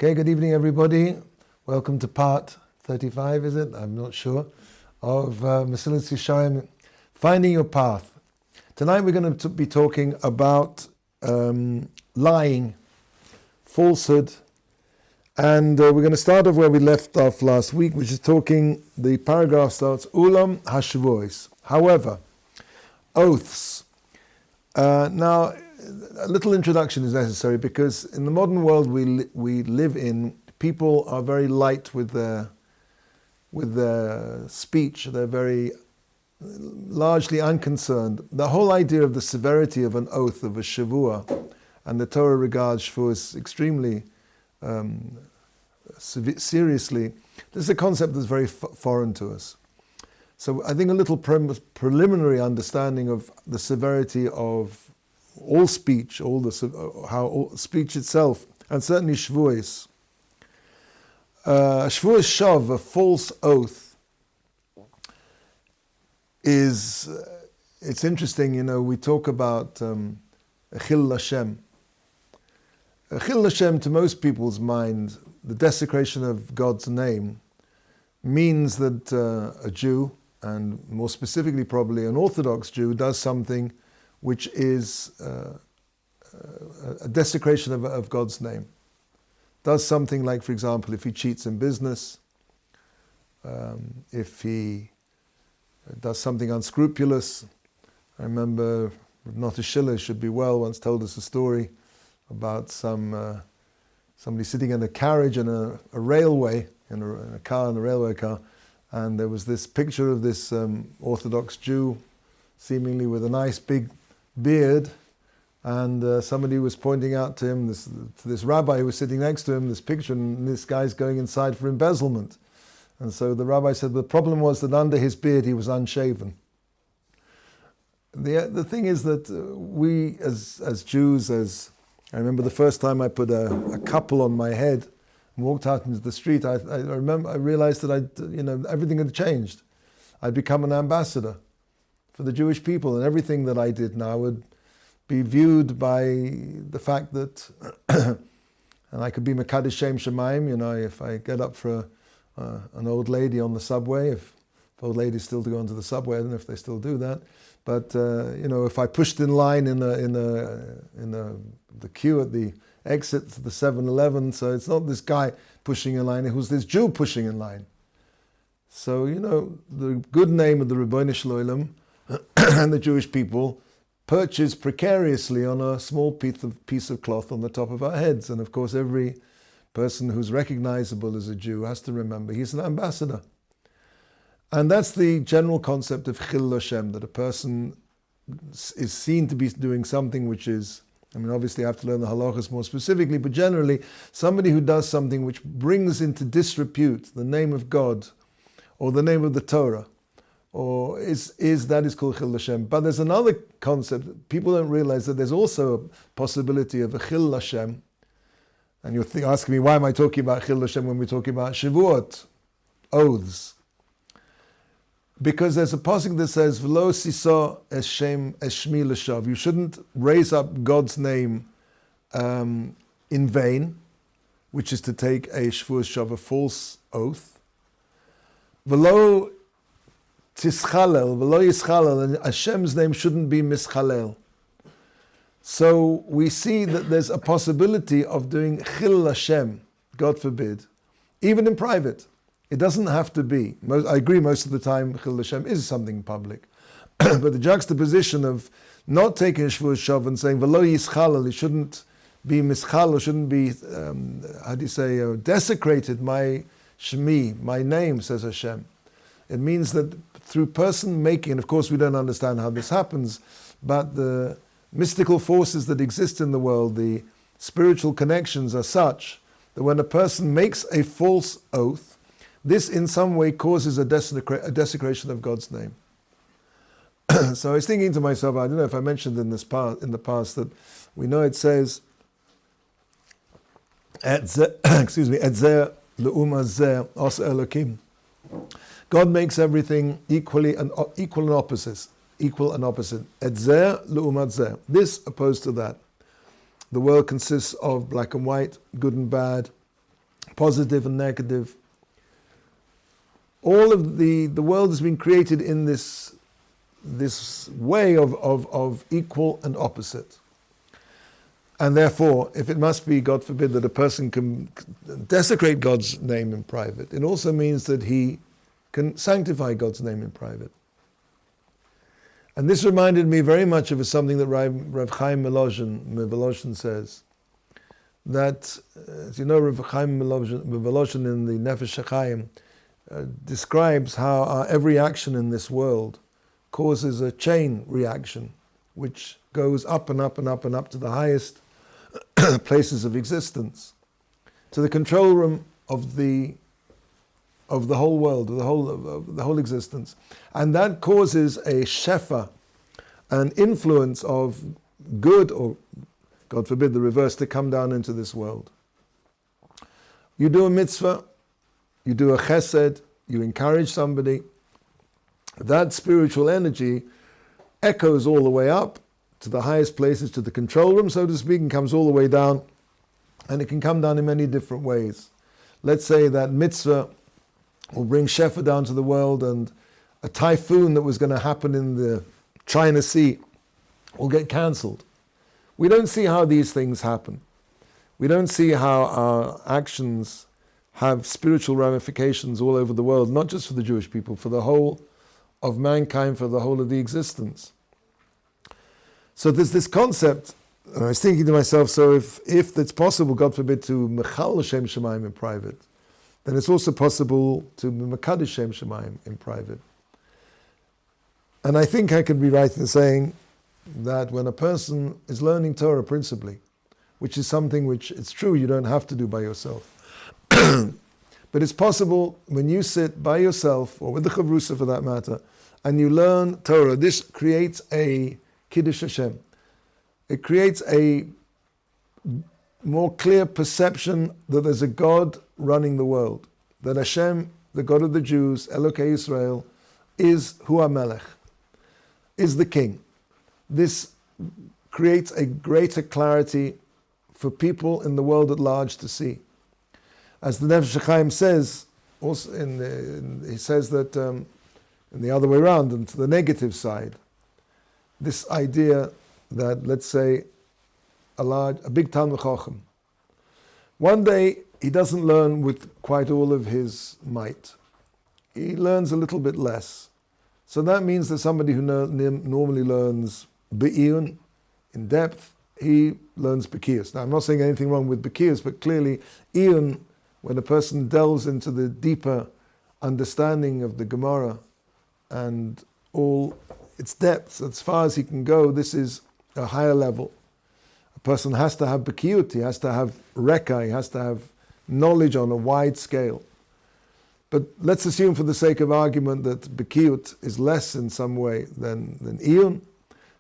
Okay, good evening everybody. Welcome to part 35, is it? I'm not sure. Of Mesilas Yesharim, Finding Your Path. Tonight we're going to be talking about lying, falsehood, and we're going to start off where we left off last week, which is the paragraph starts, Ulam Hashvois. However, oaths. Now, a little introduction is necessary because in the modern world we live in, people are very light with their speech. They're very largely unconcerned. The whole idea of the severity of an oath, of a shavua, and the Torah regards shavuos extremely seriously. This is a concept that's very foreign to us. So I think a little preliminary understanding of the severity of all speech, speech itself, and certainly shavuos. Shavuos shav, a false oath, it's interesting, we talk about Chil Hashem. Chil Hashem, to most people's mind, the desecration of God's name, means that a Jew, and more specifically probably an Orthodox Jew, does something which is a desecration of God's name. Does something like, for example, if he cheats in business, if he does something unscrupulous. I remember Nota Schiller, should be well, once told us a story about somebody sitting in a carriage in a railway, in a railway car, and there was this picture of this Orthodox Jew, seemingly with a nice big beard, and somebody was pointing out to him, this rabbi who was sitting next to him, this picture, and this guy's going inside for embezzlement. And so the rabbi said the problem was that under his beard he was unshaven. The thing is that we as Jews, I remember the first time I put a couple on my head and walked out into the street, I realized that everything had changed. I'd become an ambassador for the Jewish people, and everything that I did now would be viewed by the fact that, and I could be Mekadesh Shem Shemaim, if I get up for an old lady on the subway, if old ladies still do go onto the subway, I don't know if they still do that, but if I pushed in line in the queue at the exit to the 7-Eleven, so it's not this guy pushing in line, it was this Jew pushing in line. So, the good name of the Ribbono Shel Olam and the Jewish people perches precariously on a small piece of cloth on the top of our heads. And of course, every person who's recognizable as a Jew has to remember he's an ambassador. And that's the general concept of Chil Hashem, that a person is seen to be doing something which is, obviously I have to learn the halachas more specifically, but generally, somebody who does something which brings into disrepute the name of God or the name of the Torah, or is called Chil Hashem. But there's another concept. People don't realize that there's also a possibility of a Chil Hashem. And you're asking me, why am I talking about Chil Hashem when we're talking about Shavuot, oaths? Because there's a pasuk that says, V'lo siso eshem eshmi l'shav. You shouldn't raise up God's name in vain, which is to take a Shavuos shav, a false oath. V'lo tischalel, v'lo yischalel, and Hashem's name shouldn't be mischalel. So we see that there's a possibility of doing Chil Hashem, God forbid, even in private. It doesn't have to be. I agree most of the time Chil Hashem is something public. But the juxtaposition of not taking a Shavuos shav and saying, v'lo yischalel, it shouldn't be mischal, or shouldn't be, desecrated my shmi, my name, says Hashem. It means that through person making, and of course we don't understand how this happens, but the mystical forces that exist in the world, the spiritual connections are such that when a person makes a false oath, this in some way causes a desecration of God's name. So I was thinking to myself, I don't know if I mentioned in the past that we know it says, Etzer le'uma zeh os Elokim. God makes everything equal and opposite. Etzer le'umat zeh. This opposed to that. The world consists of black and white, good and bad, positive and negative. All of the world has been created in this way of equal and opposite. And therefore, if it must be, God forbid, that a person can desecrate God's name in private, it also means that he can sanctify God's name in private. And this reminded me very much of something that Rav Chaim Volozhin says, that, as you know, Rav Chaim Volozhin in the Nefesh HaChaim describes how every action in this world causes a chain reaction, which goes up and up and up and up to the highest places of existence, to the control room of the whole world, of the whole existence. And that causes a shefa, an influence of good, or God forbid the reverse, to come down into this world. You do a mitzvah, you do a chesed, you encourage somebody, that spiritual energy echoes all the way up to the highest places, to the control room, so to speak, and comes all the way down. And it can come down in many different ways. Let's say that mitzvah will bring shefa down to the world, and a typhoon that was going to happen in the China Sea will get cancelled. We don't see how these things happen. We don't see how our actions have spiritual ramifications all over the world, not just for the Jewish people, for the whole of mankind, for the whole of the existence. So there's this concept, and I was thinking to myself, so if it's possible, God forbid, to mechal Shem Shemayim in private, then it's also possible to mekadesh Shem Shemayim in private. And I think I could be right in saying that when a person is learning Torah principally, which is something which, it's true, you don't have to do by yourself, but it's possible when you sit by yourself, or with the chavrusa for that matter, and you learn Torah, this creates a Kiddush Hashem. It creates a more clear perception that there's a God running the world, that Hashem, the God of the Jews, Elokei Yisrael, is Hu HaMelech, is the king. This creates a greater clarity for people in the world at large to see. As the Nefesh HaChaim says, also he says that in the other way around, and to the negative side, this idea that, let's say, a big Talmid Chacham, one day he doesn't learn with quite all of his might. He learns a little bit less. So that means that somebody who normally learns be'iyun, in depth, he learns Bekias. Now, I'm not saying anything wrong with Bekias, but clearly, iyun, when a person delves into the deeper understanding of the Gemara and all its depths, as far as he can go, this is a higher level. A person has to have Bekiyut, he has to have Reka, he has to have knowledge on a wide scale. But let's assume for the sake of argument that Bekiyut is less in some way than iyun.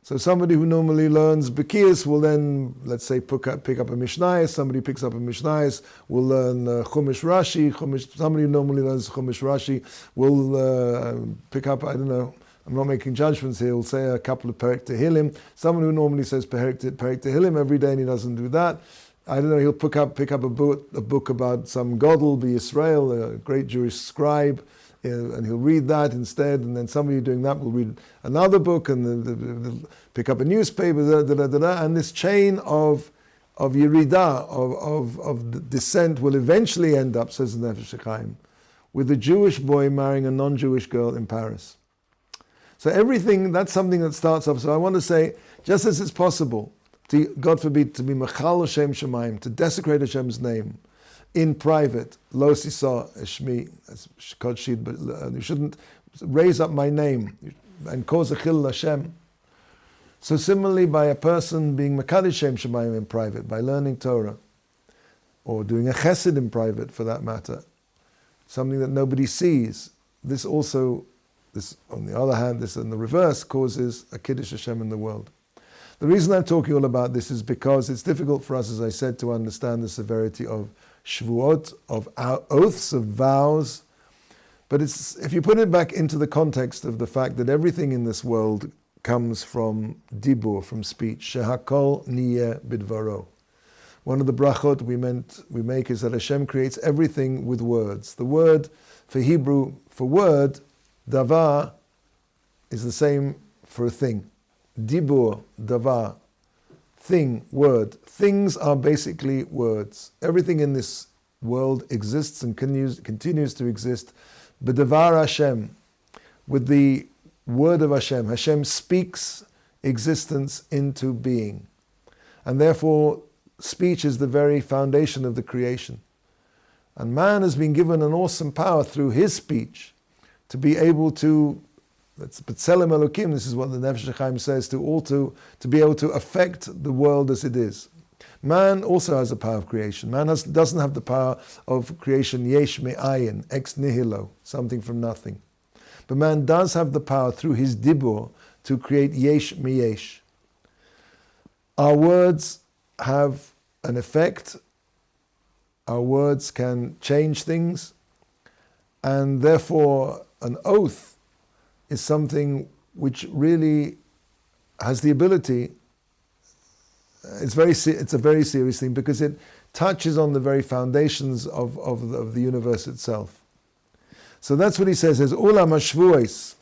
So somebody who normally learns Bekiyus will then, let's say, pick up a Mishnayos. Somebody picks up a Mishnayos will learn Chumash Rashi. Somebody who normally learns Chumash Rashi will pick up, I don't know, I'm not making judgments here, will say a couple of Perek Tehillim. Someone who normally says Perek Tehillim every day and he doesn't do that, I don't know, he'll pick up a book about some Godel, Yisrael, a great Jewish scribe, and he'll read that instead, and then somebody doing that will read another book, and they'll pick up a newspaper, and this chain of Yerida, of descent will eventually end up, says the Nefesh HaChaim, with a Jewish boy marrying a non-Jewish girl in Paris. So everything, that's something that starts off. So I want to say, just as it's possible, to, God forbid, to be mechal Hashem Shemaim, to desecrate Hashem's name, in private, lo sisa eshmi, but you shouldn't raise up my name and cause a chil Hashem. So similarly, by a person being mekadesh Shem Shemayim in private, by learning Torah, or doing a chesed in private for that matter, something that nobody sees, this on the other hand, this in the reverse, causes a kiddush Hashem in the world. The reason I'm talking all about this is because it's difficult for us, as I said, to understand the severity of shvuot, of oaths, of vows. But if you put it back into the context of the fact that everything in this world comes from dibur, from speech, shehakol niyeh bidvaro. one of the brachot we make is that Hashem creates everything with words. The word for Hebrew for word, davar, is the same for a thing. Dibur, davar, thing, word. Things are basically words. Everything in this world exists and continues to exist. B'davar Hashem, with the word of Hashem. Hashem speaks existence into being. And therefore, speech is the very foundation of the creation. And man has been given an awesome power through his speech to be able to, that's B'Tselem Elokim, this is what the Nefesh HaChaim says, to be able to affect the world as it is. Man also has the power of creation. Man doesn't have the power of creation, yesh me'ayin, ex nihilo, something from nothing. But man does have the power through his dibur to create yesh miyesh. Our words have an effect. Our words can change things. And therefore, an oath is something which really has the ability. It's a very serious thing because it touches on the very foundations of the universe itself. So that's what he says. As olam hashvuos,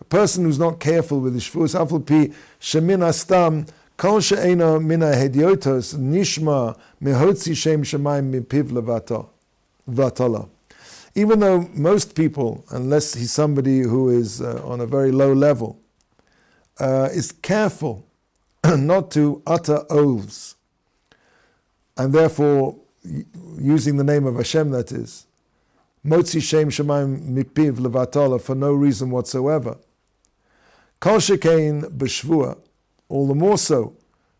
a person who's not careful with his shvuos, afal pi shemin astam kol she'ena mina hediotos nishma mehotzi shem shemayim mipiv levatala. Even though most people, unless he's somebody who is on a very low level, is careful not to utter oaths, and therefore using the name of Hashem, that is, motzi shem shemayim mipiv levatala, for no reason whatsoever. Kol shekein b'shvua, all the more so,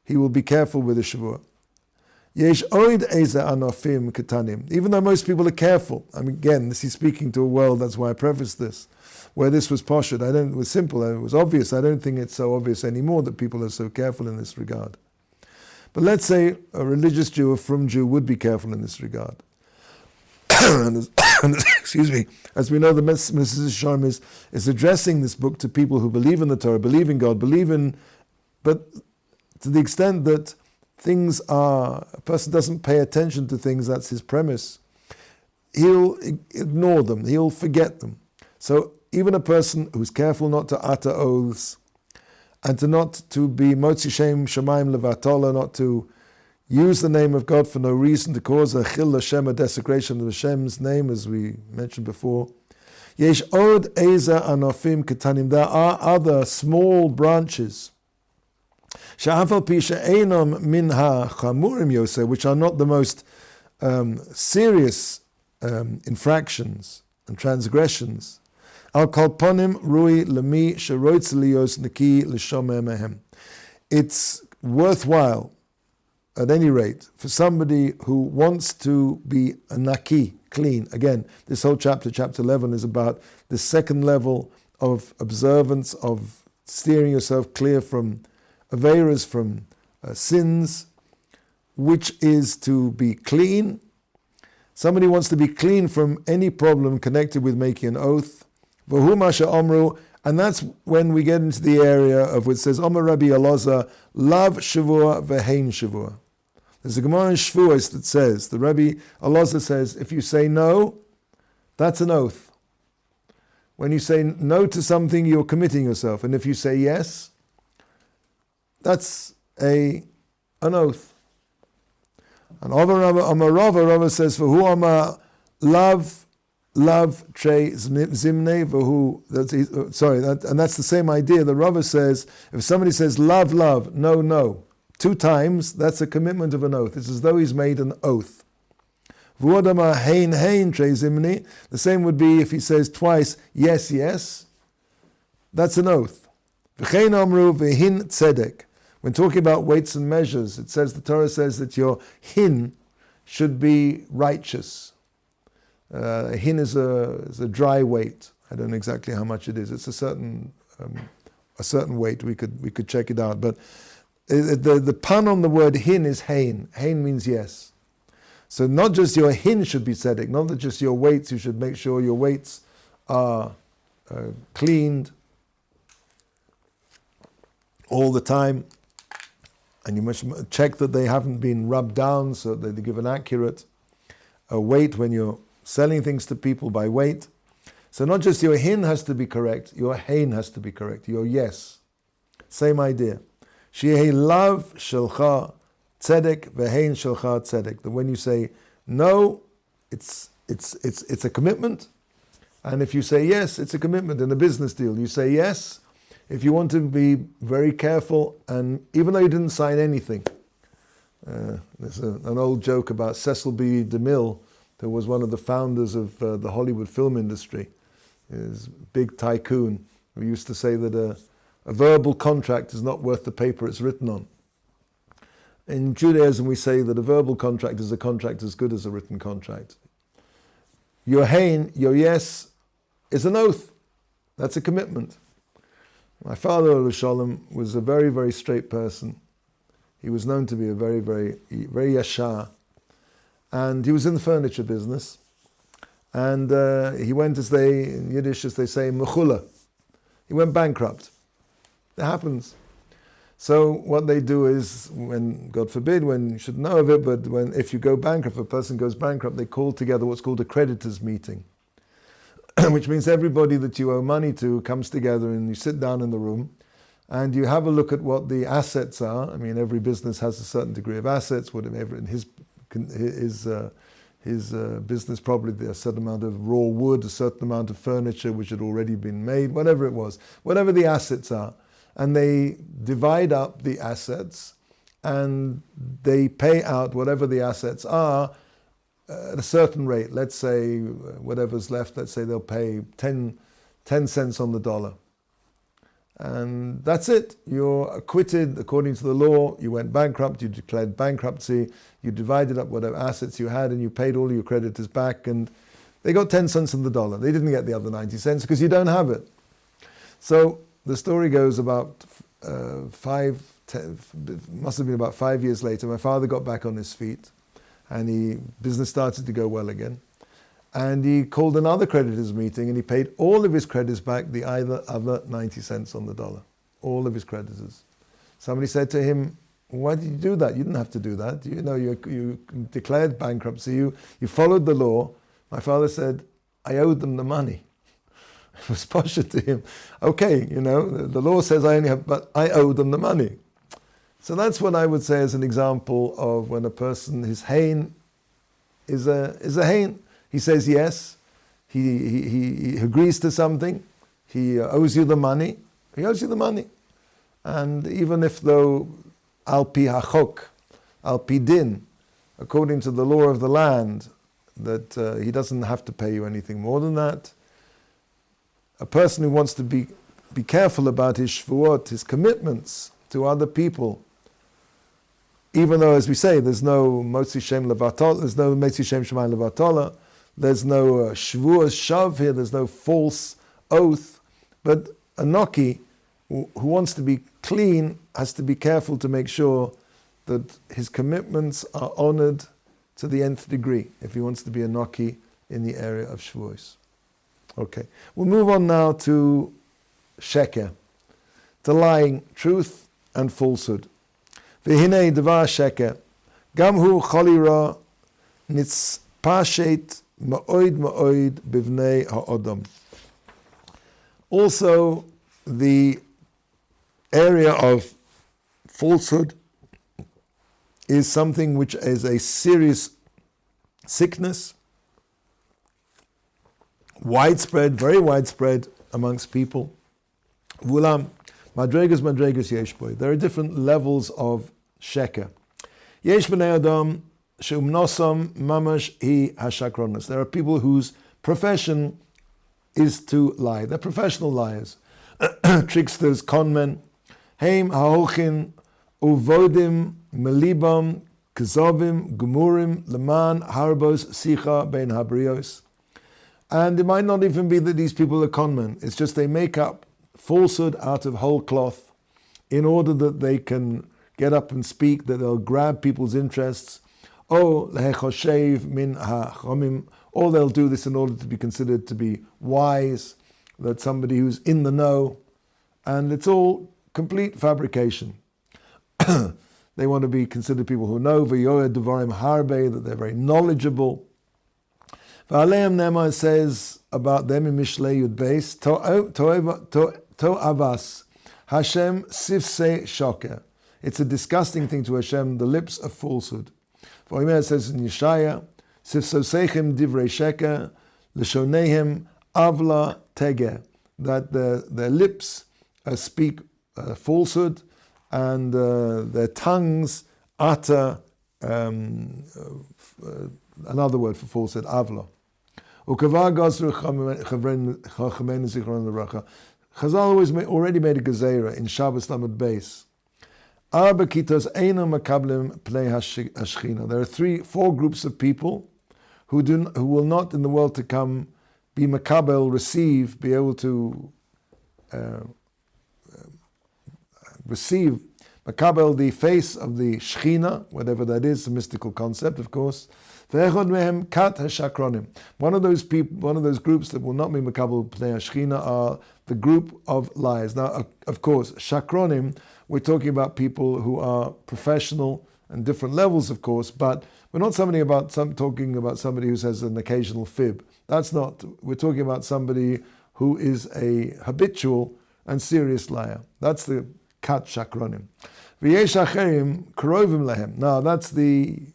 he will be careful with the shvua. Yesh oid eze anofim ketanim. Even though most people are careful, I mean, again, this is speaking to a world, that's why I prefaced this, where this was poshut. It was simple, it was obvious. I don't think it's so obvious anymore that people are so careful in this regard. But let's say a religious Jew, a frum Jew, would be careful in this regard. Excuse me, as we know, the Mesilas Yesharim is addressing this book to people who believe in the Torah, believe in God, but to the extent that a person doesn't pay attention to things, that's his premise, he'll ignore them, he'll forget them. So even a person who's careful not to utter oaths, and not to be motzi shem shemayim levatala, not to use the name of God for no reason, to cause a chil Hashem, a desecration of Hashem's name, as we mentioned before. Yesh od eza anofim ketanim. There are other small branches, she'afal pi she'enam min ha'chamurim yoseh, which are not the most serious infractions and transgressions. Al kol ponim rui lemi sheroitz liyos neki l'shomer mehem. It's worthwhile, at any rate, for somebody who wants to be a naki, clean. Again, this whole chapter 11, is about the second level of observance, of steering yourself clear from aveiros, from sins, which is to be clean. Somebody wants to be clean from any problem connected with making an oath. V'hu masha omru, and that's when we get into the area of what says, Omer Rabbi Elazar, lav shavua v'hein shavua. There's a Gemara in Shavuos that says, the Rabbi Elazar says, if you say no, that's an oath. When you say no to something, you're committing yourself. And if you say yes, that's an oath. And Omer Rava says, v'hu Omer lav trei zimne v'hu. Sorry, and that's the same idea. The Rava says, if somebody says love, no, 2 times, that's a commitment of an oath. It's as though he's made an oath. V'odama hein trei zimne. The same would be if he says twice yes. That's an oath. V'chein amru v'hin tzedek. When talking about weights and measures, the Torah says that your hin should be righteous. Hin is a dry weight. I don't know exactly how much it is. It's a certain weight. We could check it out. But the pun on the word hin is hein. Hein means yes. So not just your hin should be tzedek, not that just your weights. You should make sure your weights are cleaned all the time. and you must check that they haven't been rubbed down so that they give an accurate weight when you're selling things to people by weight. So not just your hin has to be correct, your hein has to be correct, your yes. Same idea. She'ei lav shelcha tzedek ve'hein shelcha tzedek. That when you say no, it's a commitment. And if you say yes, it's a commitment in a business deal. You say yes if you want to be very careful, and even though you didn't sign anything. There's an old joke about Cecil B. DeMille, who was one of the founders of the Hollywood film industry. His big tycoon, who used to say that a verbal contract is not worth the paper it's written on. In Judaism, we say that a verbal contract is a contract as good as a written contract. Your hein, your yes, is an oath. That's a commitment. My father, Olav Sholem, was a very, very straight person. He was known to be a very, very, very yashar. And he was in the furniture business. And he went, in Yiddish, as they say, mechula. He went bankrupt. It happens. So what they do is, when, God forbid, when you should know of it, but if you go bankrupt, if a person goes bankrupt, they call together what's called a creditors meeting, which means everybody that you owe money to comes together and you sit down in the room and you have a look at what the assets are. I mean, every business has a certain degree of assets. Whatever in his business, probably a certain amount of raw wood, a certain amount of furniture which had already been made, whatever it was, whatever the assets are. And they divide up the assets and they pay out whatever the assets are at a certain rate. Let's say whatever's left, let's say they'll pay 10 cents on the dollar. And that's it. You're acquitted according to the law. You went bankrupt, you declared bankruptcy, you divided up whatever assets you had and you paid all your creditors back, and they got 10 cents on the dollar. They didn't get the other 90 cents because you don't have it. So the story goes about must have been about 5 years later, my father got back on his feet and business started to go well again. And he called another creditors meeting and he paid all of his creditors back the other 90 cents on the dollar. All of his creditors. Somebody said to him, why did you do that? You didn't have to do that. You know, you declared bankruptcy, you followed the law. My father said, I owed them the money. It was posher to him. Okay, you know, the law says I only have, but I owe them the money. So that's what I would say as an example of when a person, his hein is a hein. He says yes, he agrees to something, he owes you the money, he owes you the money. And even if though al pi hachok, al pi din, according to the law of the land, that he doesn't have to pay you anything more than that, a person who wants to be careful about his shvuot, his commitments to other people, even though, as we say, there's no motzi shem levatol, there's no motzi shem shemayim levatola, there's no shvuah shav here, there's no false oath, but a noki who wants to be clean has to be careful to make sure that his commitments are honored to the nth degree if he wants to be a noki in the area of shvuos. Okay, we'll move on now to sheker, to lying, truth and falsehood. V'hinei devar sheker, gam hu cholira nitzpashet ma'oid ma'oid bivnei ha'odam. Also, the area of falsehood is something which is a serious sickness, widespread, very widespread amongst people. Vulam, madregas yesh boy. There are different levels of sheker. Yesh b'nei adam she'umnosam mamash hi hashakronas. There are people whose profession is to lie. They're professional liars, tricksters, conmen. Heim ha'ochin uvodim melibam kazovim gemurim leman harbos sicha ben habrios. And it might not even be that these people are conmen. It's just they make up falsehood out of whole cloth in order that they can get up and speak, that they'll grab people's interests. Or lehechoshev min hachomim. Or they'll do this in order to be considered to be wise, that somebody who's in the know. And it's all complete fabrication. They want to be considered people who know, v'yoed devarim harbe, that they're very knowledgeable. V'aleim Nema says about them in Mishlei Yud Beis, To'avas, Hashem sifsei shoker. It's a disgusting thing to Hashem, the lips of falsehood. For it says in Yeshaya, sifsosechem divrei sheker, l'shonehem avla teger, that their lips speak falsehood, and their tongues utter another word for falsehood, avla. Chazal already made a gezerah in Shabbos Lamed Beis. There are 4 groups of people who will not in the world to come be makabel, receive, be able to receive makabel, the face of the Shechina, whatever that is, a mystical concept, of course. One of those people, one of those groups that will not be makabel pnei Shechina are the group of liars. Now, of course, shakronim, we're talking about people who are professional and different levels, of course, but we're not talking about somebody who says an occasional fib. That's not. We're talking about somebody who is a habitual and serious liar. That's the kat shakronim. V'yesh acherim krovim lehem. Now that's the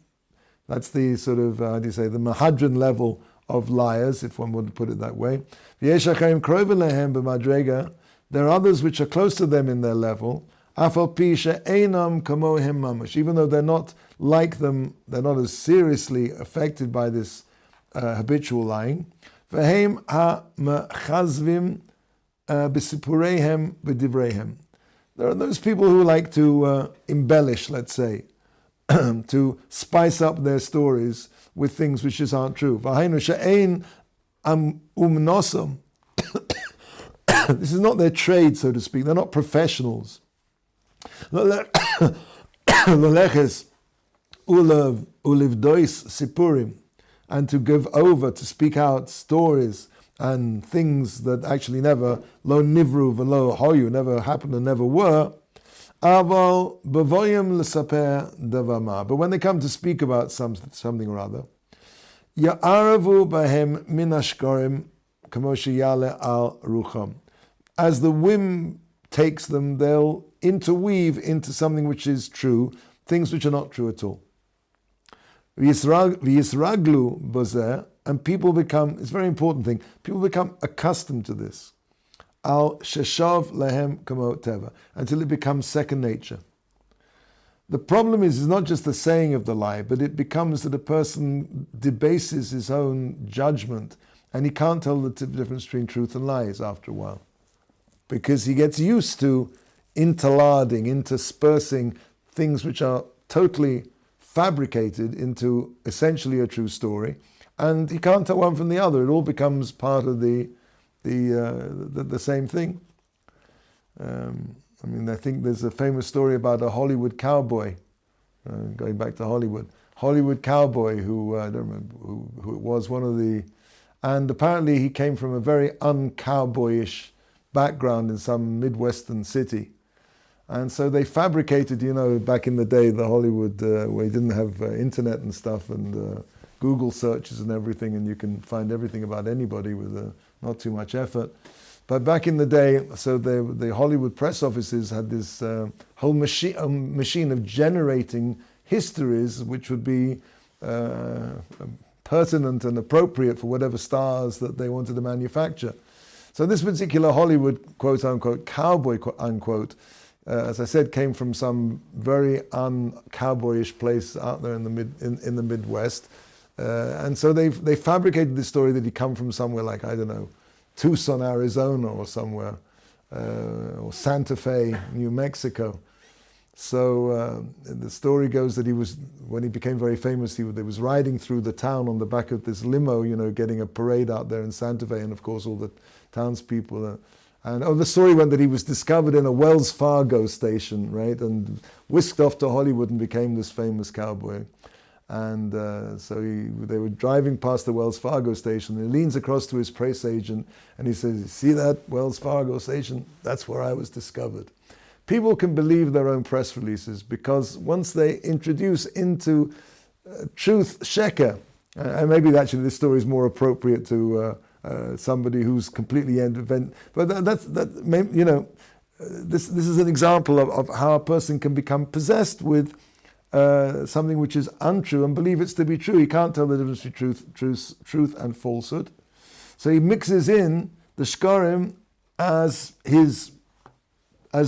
sort of how do you say, the mahadran level of liars, if one would put it that way. V'yesh acherim krovim lehem b'madrega. There are others which are close to them in their level. Afal pi she'einam kamohem mamash. Even though they're not like them, they're not as seriously affected by this habitual lying. V'heim ha'mechazvim b'sipureihem b'divreihem. There are those people who like to embellish, let's say, to spice up their stories with things which just aren't true. V'hainu she'ein umnosam. This is not their trade, so to speak. They're not professionals. Loleches ulivdois sipurim, and to give over, to speak out stories and things that actually never, lo nivru v'lo hoyu, never happened and never were. Aval b'voyim l'saper davama. But when they come to speak about something or other, ya'aravu bahem min ashkorim kamo sheyale al rucham. As the whim takes them, they'll interweave into something which is true, things which are not true at all. V'yisraglu bozeh, and people become, it's a very important thing, people become accustomed to this. Al sheshav lehem kamo teva, until it becomes second nature. The problem is not just the saying of the lie, but it becomes that a person debases his own judgment, and he can't tell the difference between truth and lies after a while. Because he gets used to interlarding, interspersing things which are totally fabricated into essentially a true story, and he can't tell one from the other. It all becomes part of the same thing. I think there's a famous story about a Hollywood cowboy, going back to Hollywood cowboy who I don't remember who it was, and apparently he came from a very un-cowboyish background in some Midwestern city. And so they fabricated, back in the day, the Hollywood, where you didn't have internet and stuff and Google searches and everything, and you can find everything about anybody with not too much effort. But back in the day, so the Hollywood press offices had this whole machine of generating histories which would be pertinent and appropriate for whatever stars that they wanted to manufacture. So this particular Hollywood, quote unquote, cowboy, unquote, as I said, came from some very un-cowboyish place out there in the Midwest, and so they fabricated this story that he'd come from somewhere like, I don't know, Tucson, Arizona, or somewhere, or Santa Fe, New Mexico. So the story goes that when he became very famous, he was riding through the town on the back of this limo, getting a parade out there in Santa Fe, and of course all the townspeople. The story went that he was discovered in a Wells Fargo station, right, and whisked off to Hollywood and became this famous cowboy. And so they were driving past the Wells Fargo station, and he leans across to his press agent and he says, "See that Wells Fargo station? That's where I was discovered." People can believe their own press releases because once they introduce into truth sheker, and maybe actually this story is more appropriate to somebody who's completely independent, but this is an example of how a person can become possessed with something which is untrue and believe it's to be true. He can't tell the difference between truth and falsehood. So he mixes in the shkarim as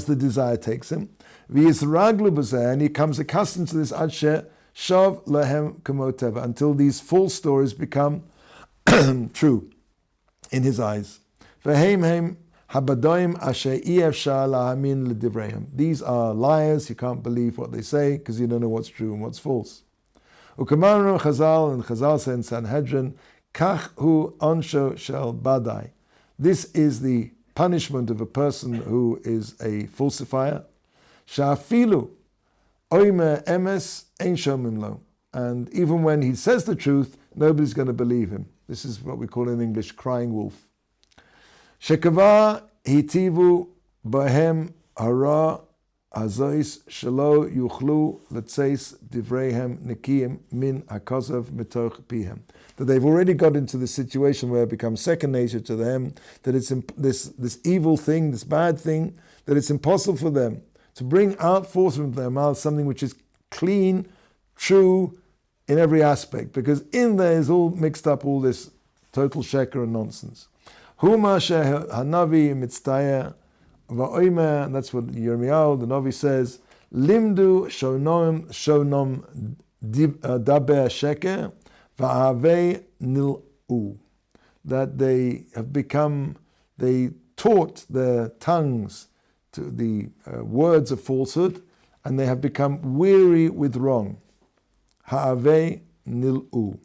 the desire takes him. And he comes accustomed to this adshe shav lehem kamoteva, until these false stories become true in his eyes. These are liars, you can't believe what they say because you don't know what's true and what's false. Chazal, and Chazal say in Sanhedrin, Kach hu ansho shel badai. This is the punishment of a person who is a falsifier. Sha'afilu oimer emes ein shomim lo. And even when he says the truth, nobody's going to believe him. This is what we call in English crying wolf. Shekava hitivu bahem hara hazois shelo yuchlu letzeis divreihem nikiyim min hakosav mitoch pihem. That they've already got into this situation where it becomes second nature to them, that it's this evil thing, this bad thing, that it's impossible for them to bring out forth from their mouth something which is clean, true in every aspect, because in there is all mixed up all this total sheker and nonsense. Huma hanavi mitztayer va'oimer, and that's what Yirmiyahu, the Navi, says, Limdu shonom daber sheker va'avei nil'u. That they taught their tongues to the words of falsehood, and they have become weary with wrong. Ha'avei nil'u.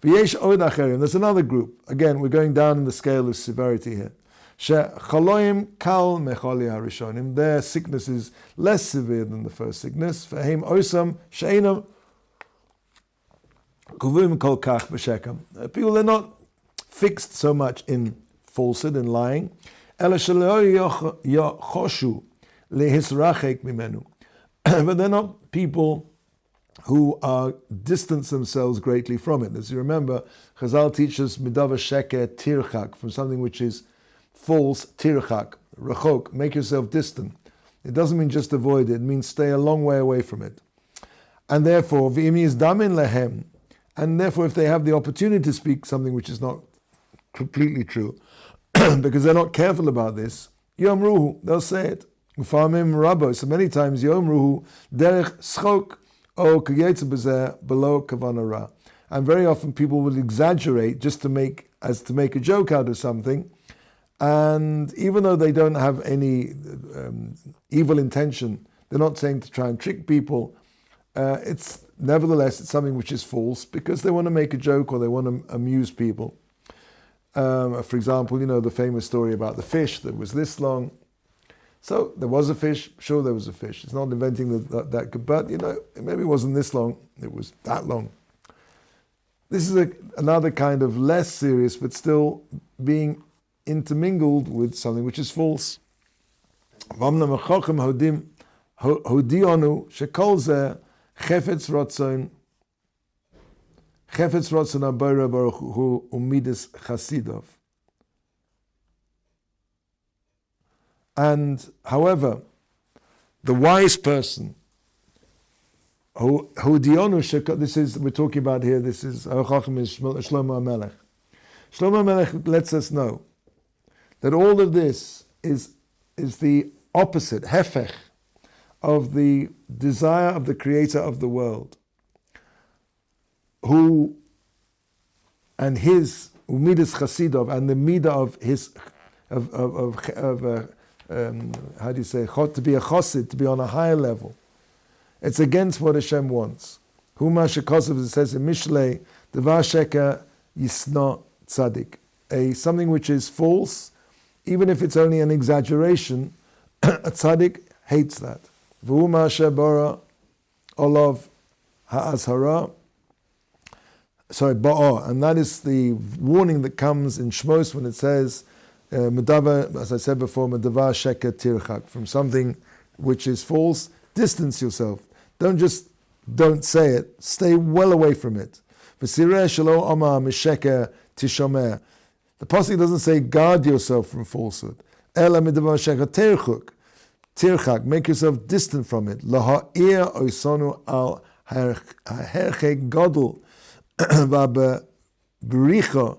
V'yesh od acherim. There's another group. Again, we're going down in the scale of severity here. She'chaloim kal mecholi harishonim. Their sickness is less severe than the first sickness. V'heim osam she'enam kuvim kol kach b'shekam. People are not fixed so much in falsehood and lying. Ela shelo yochoshu lehisrachek mimenu. But they're not people who are distance themselves greatly from it. As you remember, Chazal teaches midava sheker tirchak, from something which is false, tirchak, rachok, make yourself distant. It doesn't mean just avoid it, it means stay a long way away from it. And therefore, v'im yizdamin lehem, and therefore if they have the opportunity to speak something which is not completely true, because they're not careful about this, yomruhu, they'll say it. Ufamim rabbo, so many times yomruhu derech schok, below kavanara. And very often people will exaggerate just to make a joke out of something, and even though they don't have any evil intention, they're not saying to try and trick people, it's something which is false because they want to make a joke or they want to amuse people. For example, the famous story about the fish that was this long. So there was a fish, sure there was a fish. It's not inventing that but maybe it wasn't this long, it was that long. This is another kind of less serious, but still being intermingled with something which is false. Hodionu shekol zeh chefetz rotzon haBorei Baruch Hu umidas chasidov. And however, the wise person, this is we're talking about here. This is Shlomo HaMelech. Shlomo HaMelech lets us know that all of this is the opposite, hefech, of the desire of the Creator of the world, who and his umidas chasidov, and the midah of his to be a chosid, to be on a higher level. It's against what Hashem wants. Huma shekosov, it says in Mishlei, devar sheker yisna tzadik. Something which is false, even if it's only an exaggeration, a tzaddik hates that. V'huma shebara olav ha'azhara. Ba'ah, and that is the warning that comes in Shmos when it says, Medava, as I said before, Medava sheker tirchak, from something which is false, distance yourself. Don't say it. Stay well away from it. The pasuk doesn't say guard yourself from falsehood. Tirchak, make yourself distant from it. Laha'ir oisonu al herchek gadol v'bericha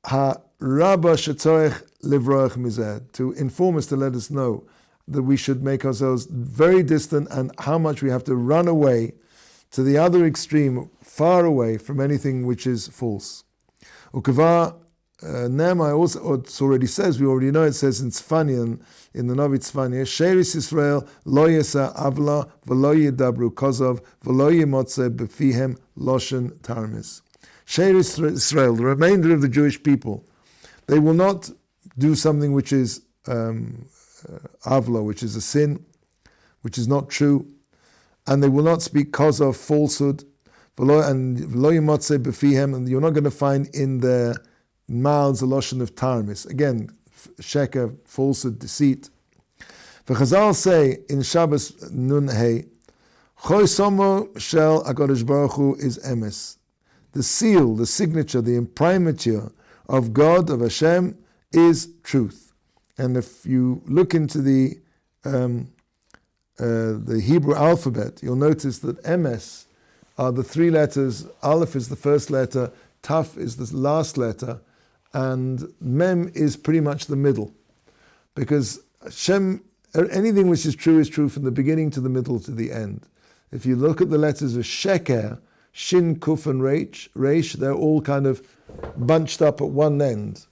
ha'rabba shetzorech livroach mizeh, to inform us, to let us know that we should make ourselves very distant and how much we have to run away to the other extreme, far away from anything which is false. Ukava Nehemiah also already says, we already know, it says in Tzfania, in the Novi Tzfania, Sheris Yisrael lo yesa avla v'lo yidabru kozov v'lo yimotze b'fihem loshen tarmis. Sheris Yisrael, the remainder of the Jewish people, they will not do something which is avla, which is a sin, which is not true, and they will not speak kozov, falsehood, and v'lo yimotze b'fihem, and you're not going to find in their mouths a lotion of tarmis. Again, sheker, falsehood, deceit. The Chazal say in Shabbos Nun Hey, Choy Somo Shel HaKadosh Baruch Hu is emes. The seal, the signature, the imprimatur of God, of Hashem, is truth. And if you look into the Hebrew alphabet, you'll notice that emes are the three letters. Aleph is the first letter, Taf is the last letter, and Mem is pretty much the middle. Because Hashem, anything which is true from the beginning to the middle to the end. If you look at the letters of Sheker, Shin, Kuf, and Reish, they're all kind of bunched up at one end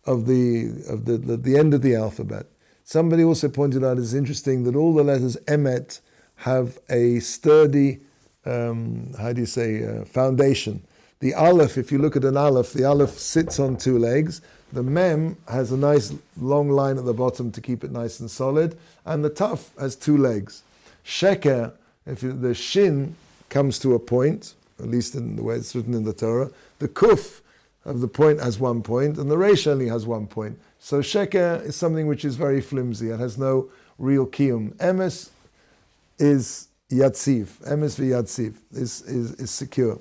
of the end of the alphabet. Somebody also pointed out it's interesting that all the letters Emet have a sturdy, foundation. The Aleph, if you look at an Aleph, the Aleph sits on two legs. The Mem has a nice long line at the bottom to keep it nice and solid. And the Taf has two legs. Sheker, the Shin comes to a point, at least in the way it's written in the Torah. The Kuf of the point has 1 point, and the Reish only has 1 point. So Sheker is something which is very flimsy. It has no real kiyum. Emes is Yatziv. Emes v'Yatziv is secure.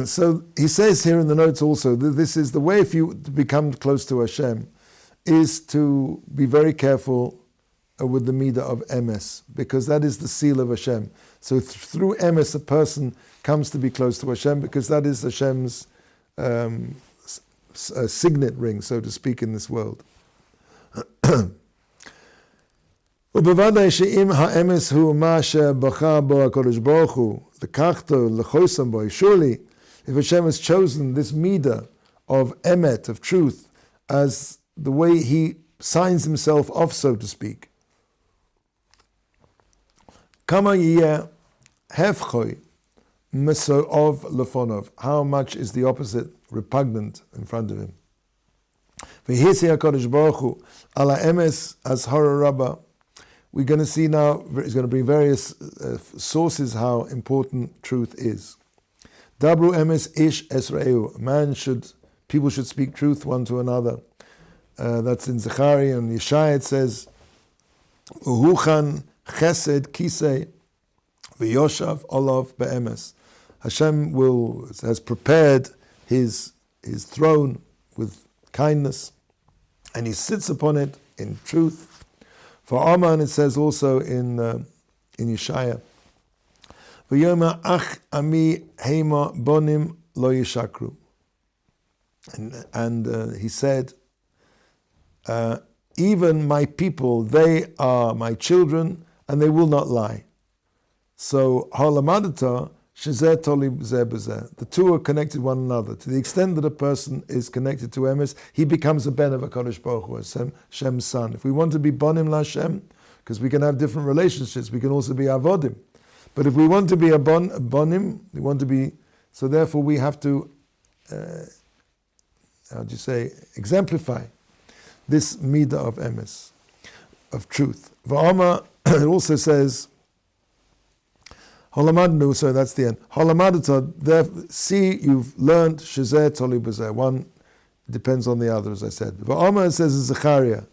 So he says here in the notes also that this is the way, if you become close to Hashem, is to be very careful with the midah of emes, because that is the seal of Hashem. So through emes a person comes to be close to Hashem, because that is Hashem's signet ring, so to speak, in this world. ובוודאי שאם האמס הוא מה שבחר בו הקדוש ברוך הוא, לקחתו, לחוסם בו, surely, if Hashem has chosen this midah of emet, of truth, as the way He signs Himself off, so to speak, kama yiyeh hefchoi meso'ov lefonov, how much is the opposite repugnant in front of Him? V'hisi HaKadosh Baruch Hu, ala emes as hara rabbah. We're going to see now, he's going to bring various sources how important truth is. Dabru emes ish esra'eu. People should speak truth one to another. That's in Zechariah and Yeshaya. It says, Uhuchan chesed kisei v'yoshav olav be'emes. Hashem has prepared his throne with kindness, and He sits upon it in truth. For Aman, it says also in Yeshaya, "V'yoma ach ami heima bonim lo yishakru," and he said, "Even my people, they are my children, and they will not lie." So halamadata shezeh toli zeh b'zeh. The two are connected one another. To the extent that a person is connected to emes, he becomes a ben of HaKadosh Baruch Hu, Hashem's son. If we want to be bonim LaHashem, because we can have different relationships, we can also be avodim. But if we want to be a bonim, we want to be, so therefore we have to, exemplify this midah of emes, of truth. V'ama, it also says, Holamadnu, so that's the end. Holamadata, see, you've learned shezeh toli b'zeh. One depends on the other, as I said. V'Amar says in Zechariah,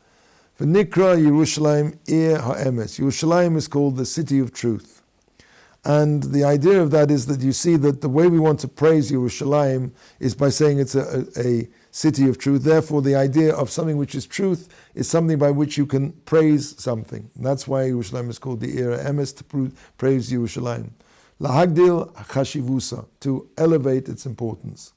V'nikra Yerushalayim Ir ha'emes. Yerushalayim is called the city of truth. And the idea of that is that you see that the way we want to praise Yerushalayim is by saying it's a city of truth. Therefore, the idea of something which is truth is something by which you can praise something. And that's why Yerushalayim is called the Ir ha'emes, to praise Yerushalayim. Lahagdil chashivusa, to elevate its importance.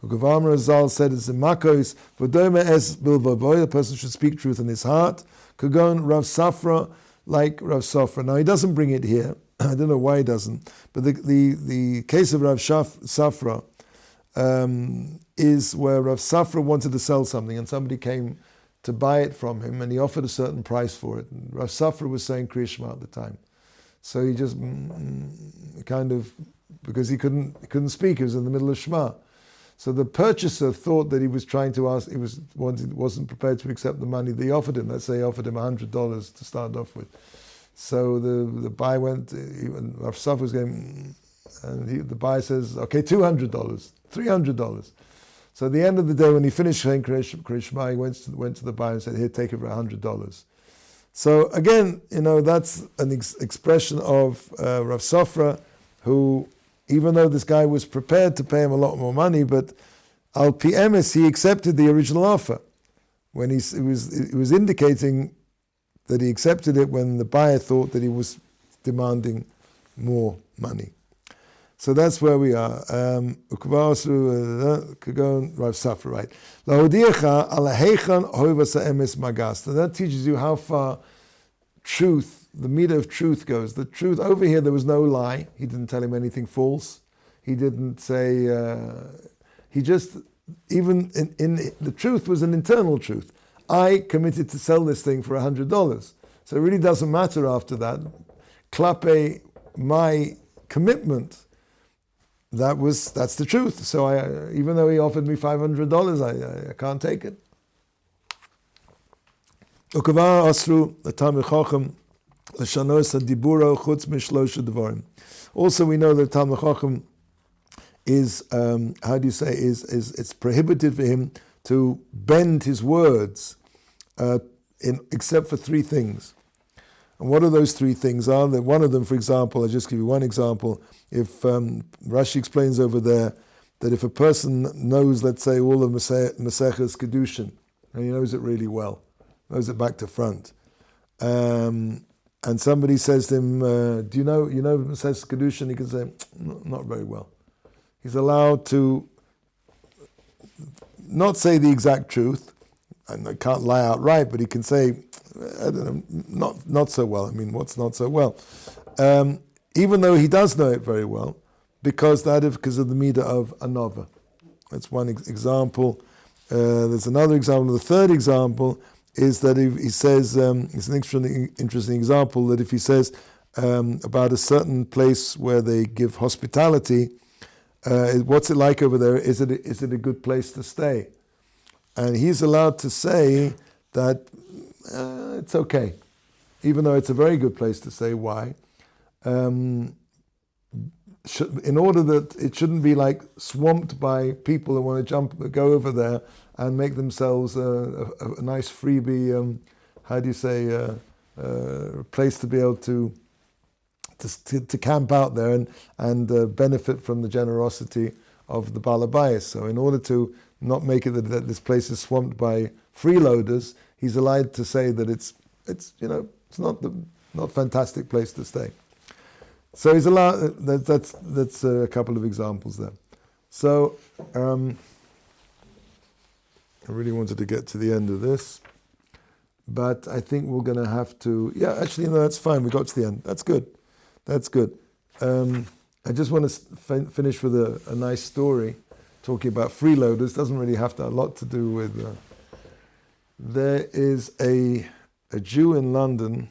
Ugavam Razal said it's a makos v'doma es bilvaboy. A person should speak truth in his heart. Kagon Rav Safra, like Rav Safra. Now he doesn't bring it here. I don't know why he doesn't. But the case of Rav Safra is where Rav Safra wanted to sell something, and somebody came to buy it from him, and he offered a certain price for it. And Rav Safra was saying Kriya Shema at the time, so he just kind of, because he couldn't speak. He was in the middle of Shema. So the purchaser thought that he was trying to ask, wasn't prepared to accept the money that he offered him. Let's say he offered him $100 to start off with. So the buyer went, Rav Safra was going, and the buyer says, okay, $200, $300. So at the end of the day, when he finished saying Kriya Shema, he went to the buyer and said, here, take it for $100. So again, that's an expression of Rav Safra, who, even though this guy was prepared to pay him a lot more money, but al pi emes, he accepted the original offer. When it was indicating that he accepted it when the buyer thought that he was demanding more money. So that's where we are. Rav Safra, right? So that teaches you how far truth, the meter of truth goes. The truth, over here there was no lie. He didn't tell him anything false. He didn't say, he just, even in the truth was an internal truth. I committed to sell this thing for $100. So it really doesn't matter after that. Klape, my commitment, that's the truth. So even though he offered me $500, I can't take it. Ukavar asru l'tamid chacham l'shanos hadiburo chutz mishlosh dvarim. Also, we know that Talmid Chacham is it's prohibited for him to bend his words, except for three things. And what are those three things? Are that one of them, for example, I'll just give you one example. If Rashi explains over there that if a person knows, let's say, all of Maseches Kedushin, and he knows it really well, knows it back to front, and somebody says to him, "Do you know Maseches Kedushin?" He can say, "Not very well." He's allowed to not say the exact truth, and I can't lie outright, but he can say, I don't know, not so well. I mean, what's not so well? Even though he does know it very well, because of the midah of anova. That's one example. There's another example. The third example is that if he says, it's an interesting example, that if he says about a certain place where they give hospitality, what's it like over there? Is it a good place to stay? And he's allowed to say that it's okay, even though it's a very good place to stay. Why? In order that it shouldn't be like swamped by people who want to go over there and make themselves a nice freebie, place to be able to camp out there and benefit from the generosity of the Balabayas. So in order to not make it that this place is swamped by freeloaders, he's allowed to say that it's not a fantastic place to stay. So he's allowed. That's a couple of examples there. So I really wanted to get to the end of this, but I think we're going to have to. Yeah, actually, no, that's fine. We got to the end. That's good. That's good. I just want to finish with a nice story, talking about freeloaders. Doesn't really have a lot to do with. There is a Jew in London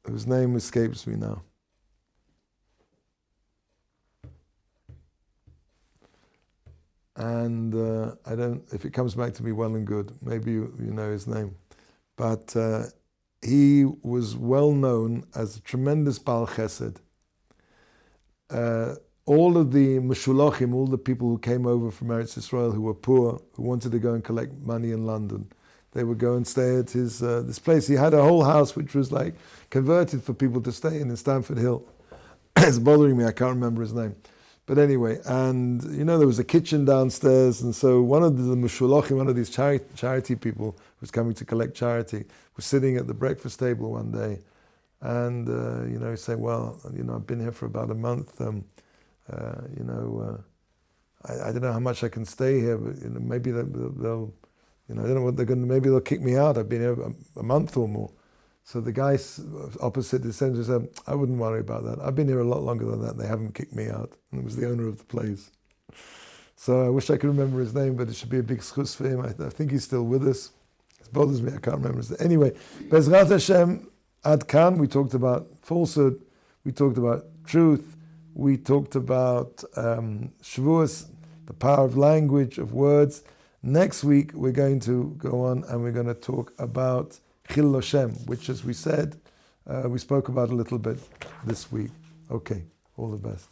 whose name escapes me now. And I don't. If it comes back to me, well and good. Maybe you know his name, but he was well known as a tremendous Baal Chesed. all of the Meshulachim, all the people who came over from Eretz Yisrael who were poor, who wanted to go and collect money in London, they would go and stay at his this place. He had a whole house which was like converted for people to stay in Stamford Hill. It's bothering me, I can't remember his name. But anyway, and there was a kitchen downstairs, and so one of the Meshulachim, one of these charity people who was coming to collect charity, was sitting at the breakfast table one day, and saying, well, I've been here for about a month, I don't know how much I can stay here, but maybe they'll I don't know what they're going to, maybe they'll kick me out. I've been here a month or more. So the guy opposite the center said, I wouldn't worry about that. I've been here a lot longer than that. They haven't kicked me out. And it was the owner of the place. So I wish I could remember his name, but it should be a big schus for him. I think he's still with us. It bothers me, I can't remember his name. Anyway, Bezrat Hashem, Ad Kan, we talked about falsehood. We talked about truth. We talked about Shavuos, the power of language, of words. Next week, we're going to go on and we're going to talk about Chil Hashem, which, as we said, we spoke about a little bit this week. Okay, all the best.